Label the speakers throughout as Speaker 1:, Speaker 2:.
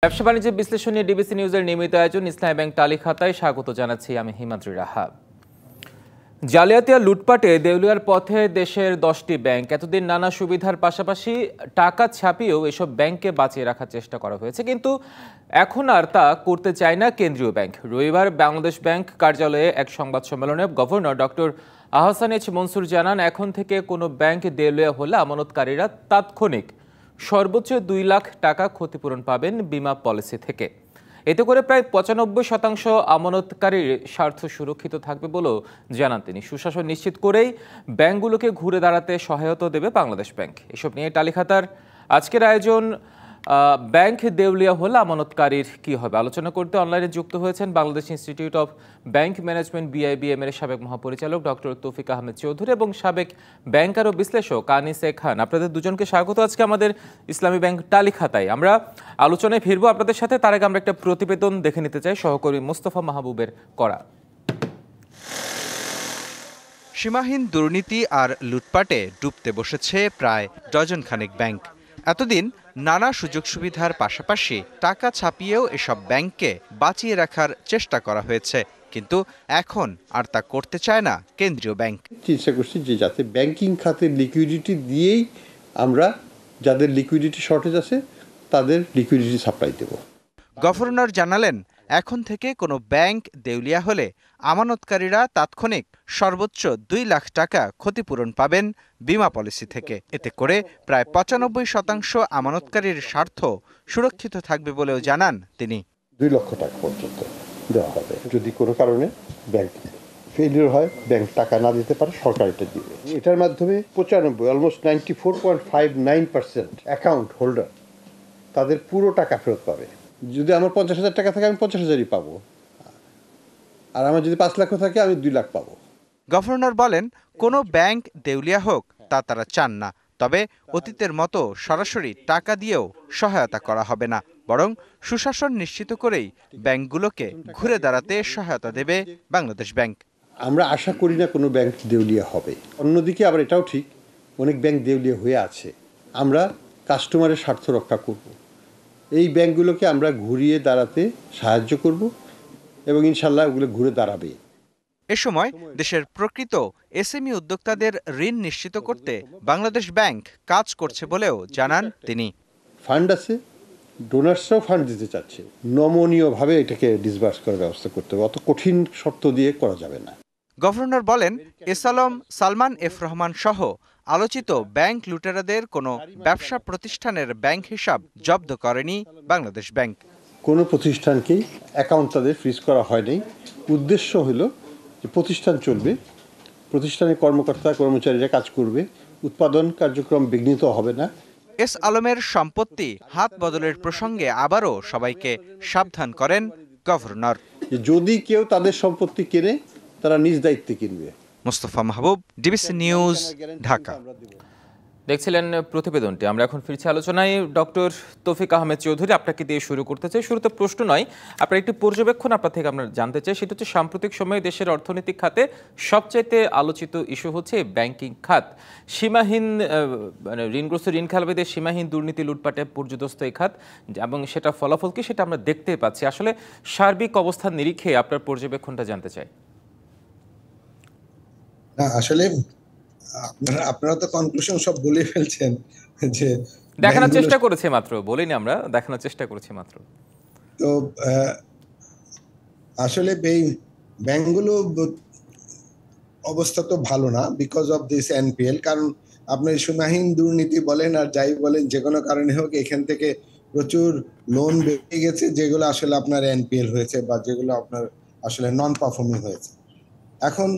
Speaker 1: ব্যবসা বাণিজ্য বিশ্লেষণ নিয়ে ডিবিসি নিউজের নিয়মিত আয়োজন ইসলামী ব্যাংক টালি খাতায় স্বাগত জানাচ্ছি আমি হিমাদ্রি রাহা। জালিয়াতি আর লুটপাটে দেউলিয়ার পথে দেশের 10টি ব্যাংক। এতদিন নানা সুবিধার পাশাপাশি টাকা ছাপিয়েও এসব ব্যাংককে বাঁচিয়ে রাখার চেষ্টা করা হয়েছে, কিন্তু এখন আর তা করতে চায় না কেন্দ্রীয় ব্যাংক। রবিবার বাংলাদেশ ব্যাংক কার্যালয়ে এক সংবাদ সম্মেলনে governor doctor Ahsan H Mansur জানান, এখন থেকে কোনো ব্যাংক দেউলিয়া হলে আমানতকারীরা তাৎক্ষণিক সর্বোচ্চ 2 লাখ টাকা ক্ষতিপূরণ পাবেন বিমা পলিসি থেকে। এতে করে প্রায় 95% আমানতকারীর স্বার্থ সুরক্ষিত থাকবে বলেও জানান তিনি। সুশাসন নিশ্চিত করেই ব্যাংকগুলোকে ঘুরে দাঁড়াতে সহায়তা দেবে বাংলাদেশ ব্যাংক। এসব নিয়ে টালি খাতার আজকের আয়োজন। ব্যাংক দেউলিয়া হলে আমানতকারীর কি হবে আলোচনা করতে অনলাইনে যুক্ত হয়েছেন Bangladesh institute of bank management BIBM এর সাবেক মহাপরিচালক ডক্টর তৌফিক আহমেদ চৌধুরী এবং সাবেক ব্যাংকার ও বিশ্লেষক আনিসে খান। আপনাদের দুজনকে স্বাগত আজকে আমাদের ইসলামী ব্যাংক টালি খাতায়। আমরা আলোচনায় ফিরবো আপনাদের সাথে, তার আগে আমরা একটা প্রতিবেদন দেখে নিতে চাই সহকর্মী মোস্তফা মাহবুবের করা।
Speaker 2: সীমাহীন দুর্নীতি আর লুটপাটে ডুবতে বসেছে প্রায় ডজন খানেক ব্যাংক। এতদিন নানা সুযোগ সুবিধার পাশাপাশি টাকা ছাপিয়েও এসব ব্যাংককে বাঁচিয়ে রাখার চেষ্টা করা হয়েছে, কিন্তু এখন আর তা করতে চায় না কেন্দ্রীয় ব্যাংক।
Speaker 3: চেষ্টা করছি যে যাতে ব্যাংকিং খাতের লিকুইডিটি দিয়েই আমরা যাদের লিকুইডিটি শর্টেজ আছে তাদের লিকুইডিটি সাপ্লাই দেব।
Speaker 2: গভর্নর জানালেন, এখন থেকে কোনো ব্যাংক দেউলিয়া হলে আমানতকারীরা তাৎক্ষণিক সর্বোচ্চ 2 লাখ টাকা ক্ষতিপূরণ পাবেন বিমা পলিসি থেকে। এতে করে প্রায় 95% আমানতকারীর স্বার্থ সুরক্ষিত থাকবে বলেও জানান তিনি।
Speaker 3: 2 লক্ষ টাকা পর্যন্ত দেওয়া হবে। যদি কোনো কারণে ব্যাংক ফেলিওর হয়, ব্যাংক টাকা না দিতে পারে, সরকার এটা দিবে। এটার মাধ্যমে 95 অলমোস্ট 94.59% অ্যাকাউন্ট হোল্ডার তাদের পুরো টাকা ফেরত পাবে। যদি আমার 50,000 টাকা থাকে আমি 50,000ই পাবো, আর আমার যদি 5 লাখ থাকে আমি 2 লাখ পাবো।
Speaker 2: গভর্নর বলেন, কোনো ব্যাংক দেউলিয়া হোক তা তারা চান না, তবে অতীতের মতো সরাসরি টাকা দিয়েও সহায়তা করা হবে না, বরং সুশাসন নিশ্চিত করেই ব্যাংকগুলোকে ঘুরে দাঁড়াতে সহায়তা দেবে বাংলাদেশ ব্যাংক।
Speaker 3: আমরা আশা করি না কোনো ব্যাংক দেউলিয়া হবে। অন্যদিকে আবার এটাও ঠিক, অনেক ব্যাংক দেউলিয়া হয়ে আছে। আমরা কাস্টমারের স্বার্থ রক্ষা করব, এই ব্যাংকগুলোকে আমরা ঘুরিয়ে দাঁড়াতে সাহায্য করব এবং ইনশাল্লাহ ওগুলো ঘুরে দাঁড়াবে।
Speaker 2: এ সময় দেশের প্রকৃত SME উদ্যোক্তাদের ঋণ নিশ্চিত করতে বাংলাদেশ ব্যাংক কাজ করছে বলেও জানান তিনি।
Speaker 3: ফান্ড আছে, ডোনার্সরাও ফান্ড দিতে চাচ্ছে, নমনীয়ভাবে এটাকে ডিসবার্স করার ব্যবস্থা করতে হবে, অত কঠিন শর্ত দিয়ে করা যাবে না।
Speaker 2: গভর্নর বলেন, এসালম, সালমান এফ রহমান সহ আলোচিত ব্যাংক লুটেরাদের কোনো ব্যবসা প্রতিষ্ঠানের ব্যাংক হিসাব জব্দ করেনি বাংলাদেশ ব্যাংক।
Speaker 3: কোনো প্রতিষ্ঠানকেই অ্যাকাউন্ট তাদের ফ্রিজ করা হয়নি। উদ্দেশ্য হলো যে প্রতিষ্ঠান চলবে, প্রতিষ্ঠানের কর্মকর্তা কর্মচারীরা কাজ করবে, উৎপাদন কার্যক্রম বিঘ্নিত হবে না।
Speaker 2: এস আলমের সম্পত্তি হাত বদলের প্রসঙ্গে আবারও সবাইকে সাবধান করেন গভর্নর।
Speaker 3: যদি কেউ তাদের সম্পত্তি কেনে তারা নিজ দায়িত্বে কিনবে।
Speaker 2: মোস্তফা মাহবুব, ডিবিসি নিউজ, ঢাকা।
Speaker 1: দেখছিলেন প্রতিবেদনটি। আমরা এখন ফিরছি আলোচনায়। ডক্টর তৌফিক আহমেদ চৌধুরী, আপনাকে দিয়ে শুরু করতে চাই। শুরুতে প্রশ্ন নয়, আপনার একটি পর্যবেক্ষণ আপনার থেকে আমরা জানতে চাই। সেটা হচ্ছে, সাম্প্রতিক সময়ে দেশের অর্থনৈতিক খাতে সবচাইতে আলোচিত ইস্যু হচ্ছে ব্যাংকিং খাত। সীমাহীন ঋণগ্রস্ত ঋণ খেলাপিদের সীমাহীন দুর্নীতি লুটপাটে পর্যদস্ত এই খাত, এবং সেটা ফলাফল কি সেটা আমরা দেখতে পাচ্ছি। আসলে সার্বিক অবস্থার নিরিখে আপনার পর্যবেক্ষণটা জানতে চাই।
Speaker 4: আসলে আপনারা তো কনক্লুশন সব বলে ফেলছেন, যে
Speaker 1: দেখানোর চেষ্টা করেছি মাত্র, বলিনি আমরা, দেখানোর চেষ্টা করেছি মাত্র।
Speaker 4: তো আসলে এই ব্যাংকগুলো অবস্থা তো ভালো না বিকজ অফ দিস NPL। কারণ আপনার সীমাহীন দুর্নীতি বলেন আর যাই বলেন, যে কোনো কারণে হোক এখান থেকে প্রচুর লোন বেড়ে গেছে, যেগুলো আসলে আপনার NPL হয়েছে বা যেগুলো আপনার আসলে নন পারফর্মিং হয়েছে। এখন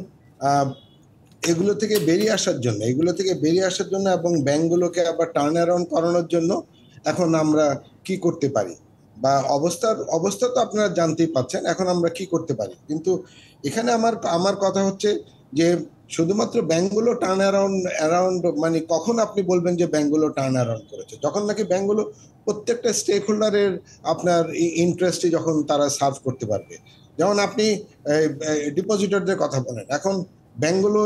Speaker 4: এগুলো থেকে বেরিয়ে আসার জন্য এবং ব্যাংকগুলোকে আবার টার্ন অ্যারাউন্ড করানোর জন্য এখন আমরা কি করতে পারি, বা অবস্থা তো আপনারা জানতেই পাচ্ছেন, এখন আমরা কি করতে পারি। কিন্তু এখানে আমার কথা হচ্ছে যে শুধুমাত্র ব্যাংকগুলো টার্ন অ্যারাউন্ড মানে কখন আপনি বলবেন যে ব্যাংকগুলো টার্ন অ্যারাউন্ড করেছে? যখন নাকি ব্যাংকগুলো প্রত্যেকটা স্টেক হোল্ডারের আপনার ইন্টারেস্টে যখন তারা সার্ভ করতে পারবে। যেমন আপনি ডিপোজিটরদের কথা বলেন, এখন ব্যাংকগুলো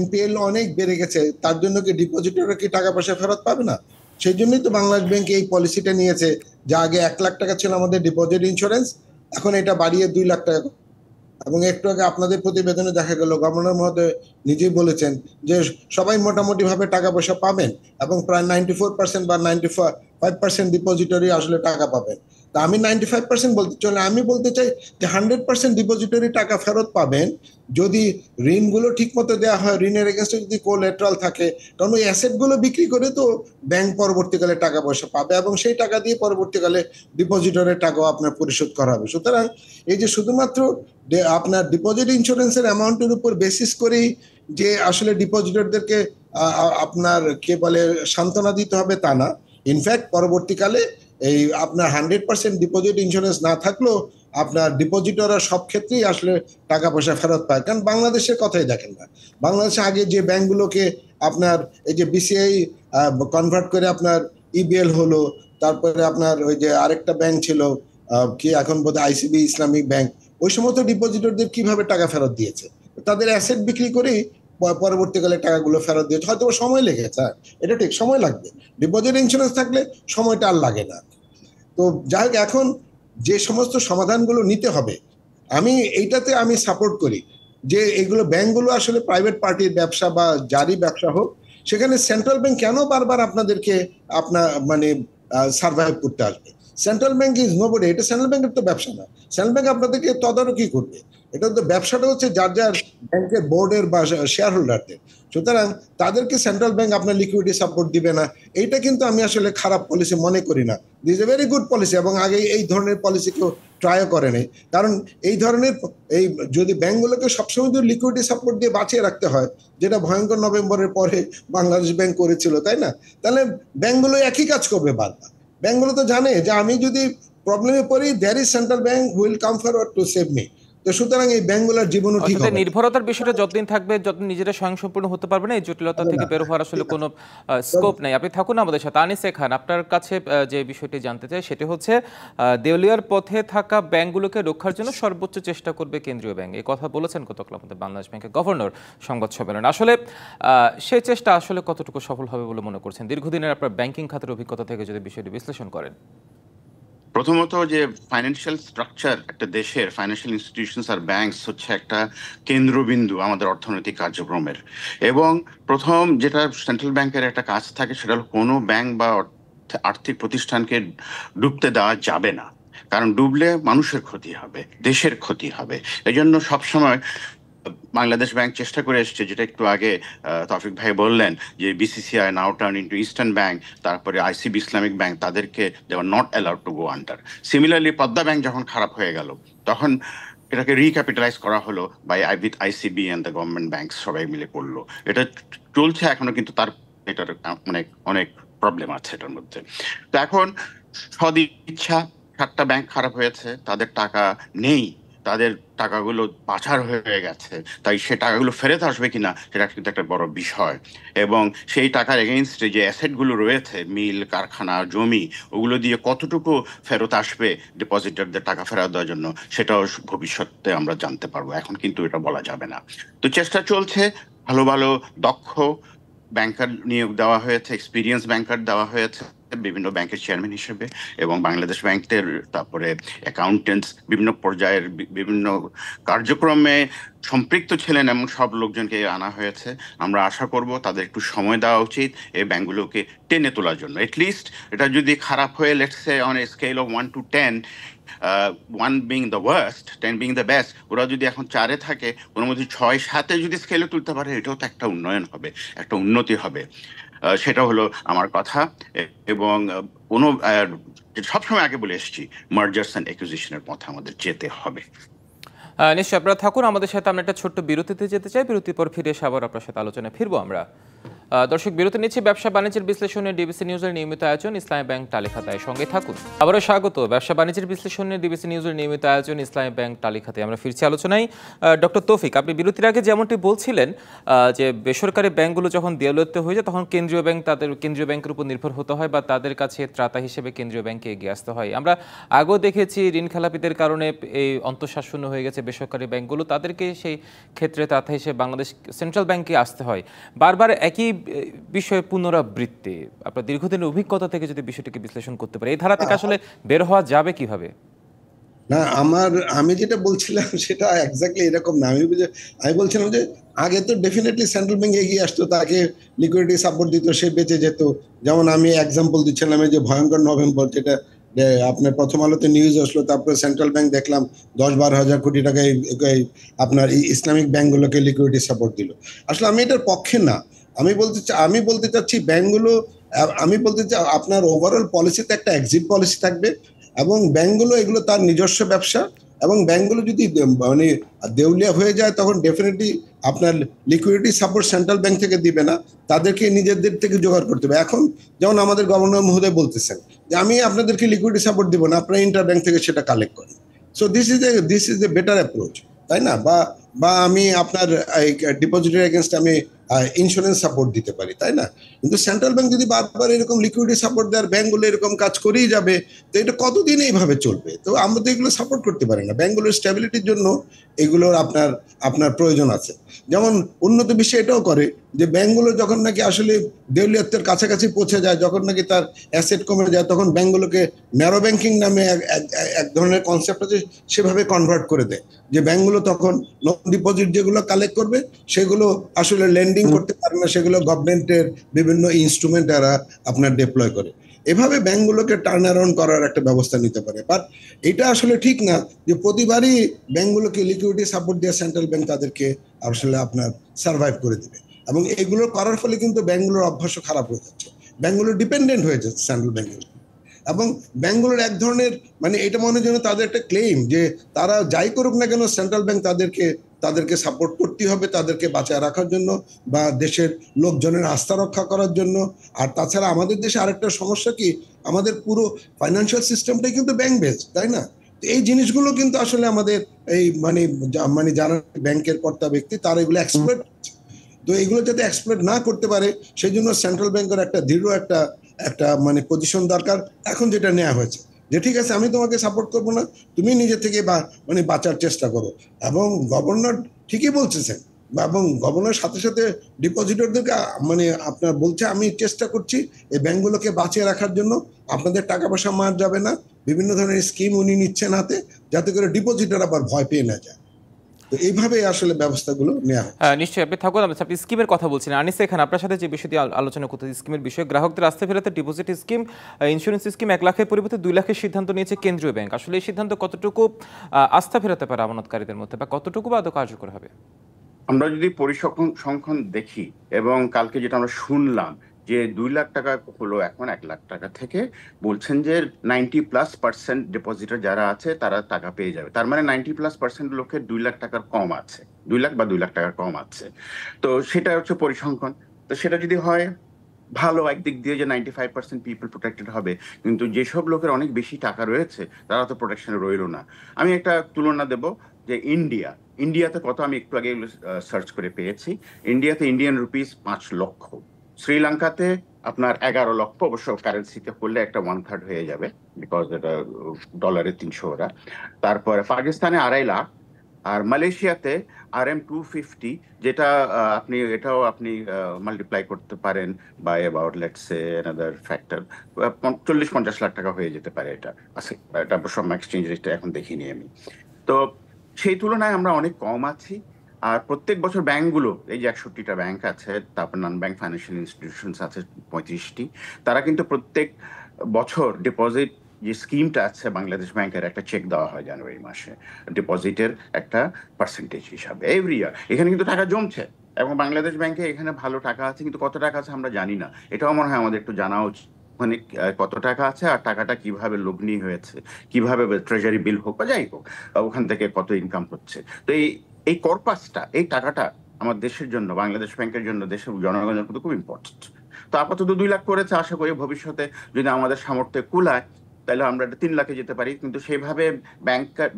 Speaker 4: NPL অনেক বেড়ে গেছে, তার জন্য কি ডিপোজিটররা কি টাকা পয়সা ফেরত পাবে না? সেই জন্যই তো বাংলাদেশ ব্যাংক এই পলিসিটা নিয়েছে যে আগে 1 লাখ টাকা ছিল আমাদের ডিপোজিট ইন্স্যুরেন্স, এখন এটা বাড়িয়ে 2 লাখ টাকা। এবং একটু আগে আপনাদের প্রতিবেদনে দেখা গেল গভর্নর মহোদয় নিজেই বলেছেন যে সবাই মোটামুটি ভাবে টাকা পয়সা পাবেন এবং প্রায় 94% বা 95% ডিপোজিটরি আসলে টাকা পাবেন। তা আমি 95% বলতে চলে, আমি বলতে চাই যে 100% ডিপোজিটরি টাকা ফেরত পাবেন যদি ঋণগুলো ঠিক মতো দেওয়া হয়, ঋণের এগেনস্টে যদি কোল্যাটারাল থাকে, কারণ ওই অ্যাসেটগুলো বিক্রি করে তো ব্যাংক পরবর্তীকালে টাকা পয়সা পাবে এবং সেই টাকা দিয়ে পরবর্তীকালে ডিপোজিটরের টাকাও আপনার পরিশোধ করা হবে। সুতরাং এই যে শুধুমাত্র আপনার ডিপোজিট ইন্স্যুরেন্সের অ্যামাউন্টের উপর বেসিস করেই যে আসলে ডিপোজিটরদেরকে আপনার কে বলে সান্ত্বনা দিতে হবে তা না। ইনফ্যাক্ট পরবর্তীকালে এই আপনার 100% ডিপোজিট ইন্স্যুরেন্স না থাকলেও আপনার ডিপোজিটররা সব ক্ষেত্রেই আসলে টাকা পয়সা ফেরত পায়। কারণ বাংলাদেশের কথাই দেখেন না, বাংলাদেশে আগে যে ব্যাংকগুলোকে আপনার এই যে বিসিআই কনভার্ট করে আপনার ইবিএল হলো, তারপরে আপনার ওই যে আরেকটা ব্যাংক ছিল কি এখন বোধহয় আইসিবি ইসলামিক ব্যাংক, ওই সমস্ত ডিপোজিটরদের কিভাবে টাকা ফেরত দিয়েছে, তাদের অ্যাসেট বিক্রি করেই পরবর্তীকালে টাকাগুলো ফেরত দিয়েছে। হয়তো সময় লেগেছে, এটা ঠিক সময় লাগবে, ডিপোজিট ইন্স্যুরেন্স থাকলে সময়টা আর লাগে না। তো যাই হোক, এখন যে সমস্ত সমাধানগুলো নিতে হবে এইটাতে আমি সাপোর্ট করি যে এগুলো ব্যাংকগুলো আসলে প্রাইভেট পার্টির ব্যবসা বা জারি ব্যবসা হোক, সেখানে সেন্ট্রাল ব্যাংক কেন বারবার আপনাদেরকে মানে সার্ভাইভ করতে আসবে? সেন্ট্রাল ব্যাংক ইজ নোবডি, এটা সেন্ট্রাল ব্যাংকের তো ব্যবসা না। সেন্ট্রাল ব্যাংক আপনাদেরকে তদারকি করবে, এটা তো ব্যবসাটা হচ্ছে যার যার ব্যাংকের বোর্ডের বা শেয়ার হোল্ডারদের। সুতরাং তাদেরকে সেন্ট্রাল ব্যাংক আপনার লিকুইডিটি সাপোর্ট দিবে না, এইটা কিন্তু আমি আসলে খারাপ পলিসি মনে করি না। This a very good policy, এবং আগে এই ধরনের পলিসি কেউ ট্রাইও করে নেই। কারণ এই ধরনের যদি ব্যাংকগুলোকে সবসময় যদি লিকুইডিটি সাপোর্ট দিয়ে বাঁচিয়ে রাখতে হয়, যেটা ভয়ঙ্কর নভেম্বরের পরে বাংলাদেশ ব্যাংক করেছিল, তাই না? তাহলে ব্যাংকগুলো একই কাজ করবে বারবার। ব্যাংকগুলো তো জানে যে আমি যদি প্রবলেমে পড়ি, there is central bank who'll come forward to save me. তো সুতরাং এই ব্যাংকগুলোর জীবনও ঠিক হবে।
Speaker 1: নির্ভরতার বিষয়টা যতদিন থাকবে, যতদিন নিজেরা স্বয়ংসম্পূর্ণ হতে পারবে না, এই জটিলতা থেকে বের হওয়ার আসলে কোনো স্কোপ নাই। আপনি থাকুন আমাদের সাথে। আনিসে খান, আপনার কাছে যে বিষয়টি জানতে চাই সেটি হচ্ছে দেউলিয়ার পথে থাকা ব্যাংকগুলোকে রক্ষার জন্য সর্বোচ্চ চেষ্টা করবে কেন্দ্রীয় ব্যাংক। এই কথা বলেছেন গতকাল আমাদের বাংলাদেশ ব্যাংকের গভর্নর সংবাদ সম্মেলনে। আসলে সেই চেষ্টা আসলে কতটুকু সফল হবে বলে মনে করছেন? দীর্ঘদিনের আপনার ব্যাংকিং খাতের অভিজ্ঞতা থেকে যদি বিষয়টি বিশ্লেষণ করেন।
Speaker 5: প্রথমত, যে ফাইন্যান্সিয়াল স্ট্রাকচার একটা দেশের, ফাইন্যান্সিয়াল ইনস্টিটিউশনস আর ব্যাংকস হচ্ছে একটা কেন্দ্রবিন্দু আমাদের অর্থনৈতিক কার্যক্রমের। এবং প্রথম যেটা সেন্ট্রাল ব্যাংকের একটা কাজ থাকে, সেটা হলো কোনো ব্যাংক বা আর্থিক প্রতিষ্ঠানকে ডুবতে দেওয়া যাবে না। কারণ ডুবলে মানুষের ক্ষতি হবে, দেশের ক্ষতি হবে। এই জন্য সবসময় বাংলাদেশ ব্যাংক চেষ্টা করে এসছে, যেটা একটু আগে তৌফিক ভাই বললেন, যে BCCI now turn into Eastern Bank, তারপরে আইসিবি ইসলামিক ব্যাংক, তাদেরকে they are not allowed to go under. Similarly Padma Bank যখন খারাপ হয়ে গেল, তখন এটাকে রিক্যাপিটালাইজ করা হলো by with ICB and the government banks, সবাই মিলে করলো। এটা চলছে এখনো, কিন্তু তার এটার অনেক অনেক প্রবলেম আছে এটার মধ্যে। তো এখন সদিচ্ছা, 7টা ব্যাংক খারাপ হয়েছে, তাদের টাকা নেই, তাদের টাকাগুলো পাচার হয়ে গেছে, তাই সে টাকাগুলো ফেরত আসবে কিনা সেটা কিন্তু একটা বড় বিষয়। এবং সেই টাকার এগেইনস্টে যে অ্যাসেটগুলো রয়েছে, মিল, কারখানা, জমি, ওগুলো দিয়ে কতটুকু ফেরত আসবে ডিপোজিটরদের টাকা ফেরত দেওয়ার জন্য, সেটাও ভবিষ্যতে আমরা জানতে পারবো। এখন কিন্তু এটা বলা যাবে না। তো চেষ্টা চলছে, ভালো ভালো দক্ষ ব্যাংকার নিয়োগ দেওয়া হয়েছে, এক্সপিরিয়েন্স ব্যাংকার দেওয়া হয়েছে বিভিন্ন ব্যাংকের চেয়ারম্যান হিসেবে, এবং বাংলাদেশ ব্যাংকের তারপরে অ্যাকাউন্টেন্টস বিভিন্ন পর্যায়ের বিভিন্ন কার্যক্রমে সম্পৃক্ত ছিলেন, এমন সব লোকজনকে আনা হয়েছে। আমরা আশা করব তাদের একটু সময় দেওয়া উচিত এই ব্যাংকগুলোকে টেনে তোলার জন্য। এটলিস্ট এটা যদি খারাপ হয়ে, let's say on a scale of 1 to 10, 1 being the worst, 10 being the best, ওরা যদি এখন 4-এ থাকে, ওর মধ্যে 6-7-এ যদি স্কেলে তুলতে পারে, এটাও তো একটা উন্নয়ন হবে, একটা উন্নতি হবে। সেটা হলো আমার কথা। এবং কোনো সবসময় আগে বলে এসেছি, মার্জার্স অ্যান্ড অ্যাকুইজিশনের পথে আমাদের যেতে হবে।
Speaker 1: নিশ্চয়ই, আপনারা থাকুন আমাদের সাথে। আমরা একটা ছোট্ট বিরতিতে যেতে চাই, বিরতির পর ফিরে এসে আবার আপনার সাথে আলোচনায় ফিরবো আমরা। দর্শক, বিরতি নিচ্ছি। ব্যবসা বাণিজ্যের বিশ্লেষণে ডিবিসি নিউজের নিয়মিত আয়োজন ইসলামী ব্যাংক টালিখাতায়, সঙ্গে থাকুন। আবারও স্বাগত। ব্যবসা বাণিজ্যের বিশ্লেষণে ডিবিসি নিউজের নিয়মিত আয়োজন ইসলামী ব্যাংক টালিখাতায় আমরা ফিরছি আলোচনায়। ডক্টর তৌফিক, আপনি বিরতির আগে যেমনটি বলছিলেন যে বেসরকারি ব্যাংকগুলো যখন দেউলিয়ত্ব হয়ে যায়, তখন কেন্দ্রীয় ব্যাংকের উপর নির্ভর হতে হয়, বা তাদের কাছে ত্রাতা হিসেবে কেন্দ্রীয় ব্যাংকে এগিয়ে আসতে হয়। আমরা আগেও দেখেছি ঋণ খেলাপিদের কারণে এই অন্তঃসারশূন্য হয়ে গেছে বেসরকারি ব্যাংকগুলো, তাদেরকে সেই ক্ষেত্রে ত্রাতা হিসেবে বাংলাদেশ সেন্ট্রাল ব্যাংকে আসতে হয়। বারবার একই বিষয়ে পুনরাবৃত্তি আপনার দীর্ঘদিনের অভিজ্ঞতা থেকে যদি বিষয়টিকে বিশ্লেষণ করতে পারে, এই ধারা থেকে আসলে বের হওয়া যাবে কিভাবে?
Speaker 4: না, আমি যেটা বলছিলাম সেটা এক্স্যাক্টলি এরকম না। আমি বলছিলাম যে আগে তো ডেফিনেটলি সেন্ট্রাল ব্যাংক এগিয়ে আসতো, তাকে লিকুইডিটি সাপোর্ট দিত, সে বেঁচে যেত। যেমন আমি এক্সাম্পল দিচ্ছিলাম এই যে ভয়ঙ্কর নভেম্বর, যেটা আপনার প্রথম আলোতে নিউজ আসলো, তারপরে সেন্ট্রাল ব্যাংক দেখলাম 10-12 হাজার কোটি টাকা আপনার ইসলামিক ব্যাংকগুলোকে লিকুইডিটি সাপোর্ট দিল। আসলে আমি এটার পক্ষে না। আমি বলতে চাচ্ছি ব্যাংকগুলো, আমি বলতে চাই আপনার ওভারঅল পলিসিতে একটা এক্সিট পলিসি থাকবে, এবং ব্যাংকগুলো এগুলো তার নিজস্ব ব্যবসা, এবং ব্যাংকগুলো যদি মানে দেউলিয়া হয়ে যায় তখন ডেফিনেটলি আপনার লিকুইডিটি সাপোর্ট সেন্ট্রাল ব্যাংক থেকে দিবে না, তাদেরকে নিজেদের থেকে জোগাড় করতে হবে। এখন যেমন আমাদের গভর্নর মহোদয় বলতেছেন যে আমি আপনাদেরকে লিকুইডিটি সাপোর্ট দিব না, আপনারা ইন্টার ব্যাংক থেকে সেটা কালেক্ট করেন। So this is a better approach, তাই না? বা আমি আপনার ডিপোজিটের এগেনস্ট আমি ইন্স্যুরেন্স সাপোর্ট দিতে পারি, তাই না? কিন্তু সেন্ট্রাল ব্যাংক যদি বারবার এরকম লিকুইডিটি সাপোর্ট দেয়, ব্যাংকগুলো এরকম কাজ করেই যাবে, তো এটা কতদিন এইভাবে চলবে? তো আমরা তো এগুলো সাপোর্ট করতে পারি না। ব্যাংকগুলোর স্টেবিলিটির জন্য এগুলোর আপনার প্রয়োজন আছে। যেমন উন্নত বিশ্বে এটাও করে যে ব্যাংকগুলো যখন নাকি আসলে দেউলিয়াত্বের কাছাকাছি পৌঁছে যায়, যখন নাকি তার অ্যাসেট কমে যায়, তখন ব্যাংকগুলোকে ন্যারো ব্যাংকিং নামে এক ধরনের কনসেপ্ট আছে, সেভাবে কনভার্ট করে দেয়, যে ব্যাংকগুলো তখন নন ডিপোজিট যেগুলো কালেক্ট করবে সেগুলো আসলে লেন্ডিং করতে পারে না, সেগুলো গভর্নমেন্টের বিভিন্ন ইনস্ট্রুমেন্ট এরা আপনার ডিপ্লয় করে। এভাবে ব্যাংকগুলোকে টার্ন অ্যারাউন্ড করার একটা ব্যবস্থা নিতে পারে। বাট এটা আসলে ঠিক না যে প্রতিবারই ব্যাংকগুলোকে লিকুইডিটি সাপোর্ট দিয়ে সেন্ট্রাল ব্যাংক তাদেরকে আসলে আপনার সার্ভাইভ করে দিবে, এবং এগুলো করার ফলে কিন্তু ব্যাংকগুলোর অভ্যাসও খারাপ হয়ে যাচ্ছে। ব্যাংকগুলো ডিপেন্ডেন্ট হয়ে যাচ্ছে সেন্ট্রাল ব্যাংকের, এবং ব্যাংকগুলোর এক ধরনের মানে এটা মনে জন্য তাদের একটা ক্লেম যে তারা যাই করুক না কেন সেন্ট্রাল ব্যাংক তাদেরকে সাপোর্ট করতে হবে, তাদেরকে বাঁচায় রাখার জন্য বা দেশের লোকজনের আস্থা রক্ষা করার জন্য। আর তাছাড়া আমাদের দেশে আরেকটা সমস্যা কি, আমাদের পুরো ফাইন্যান্সিয়াল সিস্টেমটাই কিন্তু ব্যাংক বেসড, তাই না? এই জিনিসগুলো কিন্তু আসলে আমাদের এই মানে যারা ব্যাংকের কর্তা ব্যক্তি তারা এগুলো এক্সপ্লয়েট, তো এগুলো যাতে এক্সপ্লয়েট না করতে পারে সেই জন্য সেন্ট্রাল ব্যাংকের একটা দৃঢ় একটা মানে পজিশন দরকার। এখন যেটা নেওয়া হয়েছে যে ঠিক আছে আমি তোমাকে সাপোর্ট করবো না, তুমি নিজে থেকে মানে বাঁচার চেষ্টা করো। এবং গভর্নর ঠিকই বলছেন, এবং গভর্নর সাথে সাথে ডিপোজিটরদেরকে মানে আপনার বলছে আমি চেষ্টা করছি এই ব্যাংকগুলোকে বাঁচিয়ে রাখার জন্য, আপনাদের টাকা পয়সা মার যাবে না, বিভিন্ন ধরনের স্কিম উনি নিচ্ছেন হাতে, যাতে করে ডিপোজিটর আবার ভয় পেয়ে না যায়। তো এইভাবে আসলে ব্যবস্থাগুলো নেওয়া হয়।
Speaker 1: নিশ্চয়ই, আপনি থাকুন। আপনি স্কিমের কথা বলছেন আনিসা, এখানে আপনার সাথে যে বিষয়টি আলোচনা করতে স্কিমের বিষয়ে, গ্রাহকদের আস্থা ফেরাতে ডিপোজিট স্কিম, ইন্স্যুরেন্স স্কিম 1 লাখের পরিবর্তে 2 লাখের সিদ্ধান্ত নিয়েছে কেন্দ্রীয় ব্যাংক। আসলে এই সিদ্ধান্ত কতটুকু আস্থা ফেরাতে পারে আমানতকারীদের মধ্যে, বা কতটুকু বা আদৌ কার্যকর হবে?
Speaker 5: আমরা যদি পরিসংখ্যান দেখি এবং কালকে যেটা আমরা শুনলাম যে 2 লাখ টাকা হলো এখন 1 লাখ টাকা থেকে, বলছেন যে 90+% ডিপোজিটর যারা আছে তারা টাকা পেয়ে যাবে। তার মানে 90+% লোকের 2 লাখ টাকার কম আছে, 2 লাখ বা 2 লাখ টাকার কম আছে। তো সেটা হচ্ছে পরিসংখ্যান। তো সেটা যদি হয় ভালো একদিক দিয়ে যে 95% পিপল প্রোটেক্টেড হবে, কিন্তু যেসব লোকের অনেক বেশি টাকা রয়েছে তারা তো প্রোটেকশনে রইল না। আমি একটা তুলনা দেব যে ইন্ডিয়াতে কত, আমি একটু আগে সার্চ করে পেয়েছি। ইন্ডিয়াতে ইন্ডিয়ান রুপিস 5 লক্ষ, শ্রীলঙ্কাতে আপনার 11 লক্ষ, অবশ্য কারেন্সিতে করলে একটা 1/3 হয়ে যাবে, বিকজ এটা ডলারে 300 ওরা। তারপরে পাকিস্তানে 2.5 লাখ, আর মালয়েশিয়াতে RM250, যেটা এটাও আপনি মাল্টিপ্লাই করতে পারেন by about let's say another factor, 40-50 lakh টাকা হয়ে যেতে পারে। এটা আছে, এটা অবশ্য এক্সচেঞ্জ রেটটা এখন দেখিনি আমি। তো সেই তুলনায় আমরা অনেক কম আছি। আর প্রত্যেক বছর ব্যাংকগুলো, এই যে 61টা ব্যাংক আছে, তারপর নন ব্যাংক ফাইন্যান্সিয়াল ইনস্টিটিউশনস আছে 35টি, তারা কিন্তু প্রত্যেক বছর ডিপোজিট যে স্কিমটা আছে বাংলাদেশ ব্যাংকের, একটা চেক দেওয়া হয় জানুয়ারি মাসে ডিপোজিটের একটা পার্সেন্টেজ হিসাবে এভরি ইয়ার। এখানে কিন্তু টাকা জমছে, এবং বাংলাদেশ ব্যাংকে এখানে ভালো টাকা আছে, কিন্তু কত টাকা আছে আমরা জানি না। এটাও মনে হয় আমাদের একটু জানা উচিত, মানে কত টাকা আছে আর টাকাটা কিভাবে লগ্নি হয়েছে, কিভাবে ট্রেজারি বিল হোক বা যাই হোক, ওখান থেকে কত ইনকাম হচ্ছে। তো এই কর্পাসটা, এই টাকাটা আমার দেশের জন্য, বাংলাদেশ ব্যাংকের জন্য, দেশের জনগণের কিন্তু খুব ইম্পর্টেন্ট। তো আপাতত 2 লাখ করেছে, আশা করি ভবিষ্যতে যদি আমাদের সামর্থ্যে কুলায় তাহলে আমরা 3 লাখে যেতে পারি, কিন্তু সেইভাবে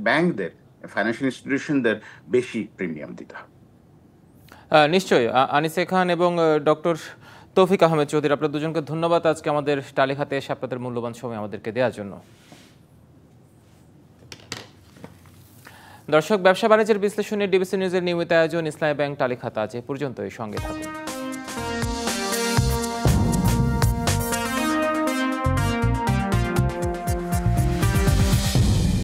Speaker 5: ব্যাংকদের, ফাইন্যান্সিয়াল ইনস্টিটিউশনদের বেশি প্রিমিয়াম দিতে হবে।
Speaker 1: নিশ্চয়ই। আনিসা খান এবং ডক্টর তৌফিক আহমেদ চৌধুরী, আপনাদের দুজনকে ধন্যবাদ আজকে আমাদের টালিখাতে এসে আপনাদের মূল্যবান সময় আমাদেরকে দেওয়ার জন্য। দর্শক, ব্যবসা বাণিজ্যের বিশ্লেষণে ডিবিসি নিউজের নিয়মিত আয়োজন ইসলামী ব্যাংক টালিখাতা আজ এ পর্যন্তই। সঙ্গে থাকুন।